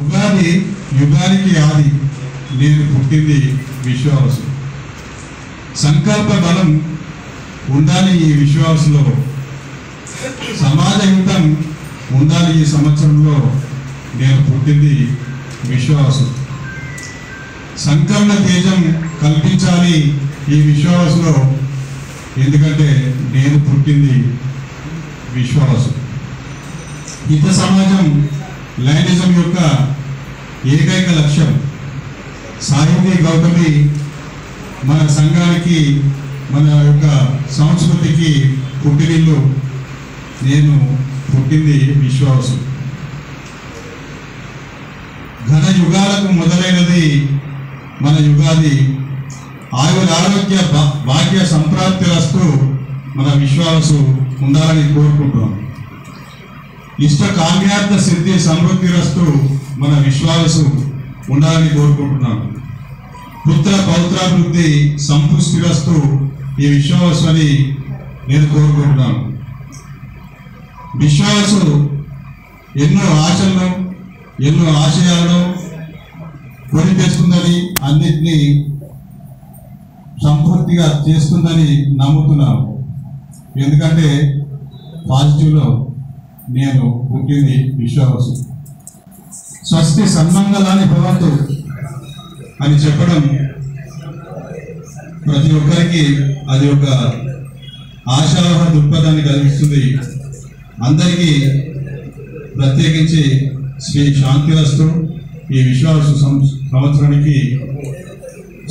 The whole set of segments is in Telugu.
ఉగాది యుగానికి ఆది, నేను పుట్టింది విశ్వావసు. సంకల్ప బలం ఉండాలి ఈ విశ్వాసులో, సమాజ హితం ఉండాలి ఈ సంవత్సరంలో, నేను పుట్టింది విశ్వాసు. సంకలన తేజం కల్పించాలి ఈ విశ్వాసులో, ఎందుకంటే నేను పుట్టింది విశ్వాసు. హిత సమాజం లైనిజం యొక్క ఏకైక లక్ష్యం. సాహితీ గౌతమి మన సంఘానికి, మన యొక్క సంస్కృతికి పుట్టినిల్లు. నేను పుట్టింది విశ్వాసు. ఘన యుగాలకు మొదలైనది మన యుగాది. ఆరోగ్య భాగ్య సంప్రాప్తిరస్తూ మన విశ్వాసు ఉండాలని కోరుకుంటున్నాం. ఇష్ట కామ్యార్థ సిద్ధి సమృద్ధిరస్తూ మన విశ్వాసు ఉండాలని కోరుకుంటున్నాం. పుత్ర పౌత్రాభివృద్ధి సంపుష్టిరస్తూ ఈ విశ్వాసు అని నేను కోరుకుంటున్నాను. విశ్వాసు ఎన్నో ఆశలను, ఎన్నో ఆశయాలను కొని తెచ్చుకుందని, అన్నిటినీ సంపూర్తిగా చేస్తుందని నమ్ముతున్నాను. ఎందుకంటే పాజిటివ్లో నేను పుట్టింది విశ్వాసు. స్వస్తి సన్మంగళాన్ని భవంతు అని చెప్పడం ప్రతి ఒక్కరికి అది ఒక ఆశావహ దృక్పథాన్ని కలిగిస్తుంది. అందరికీ ప్రత్యేకించి శ్రీ శాంతిరస్తు ఈ విశ్వాసు సంవత్సరానికి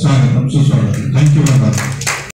స్వాగతం, సుస్వాగతం. Thank you.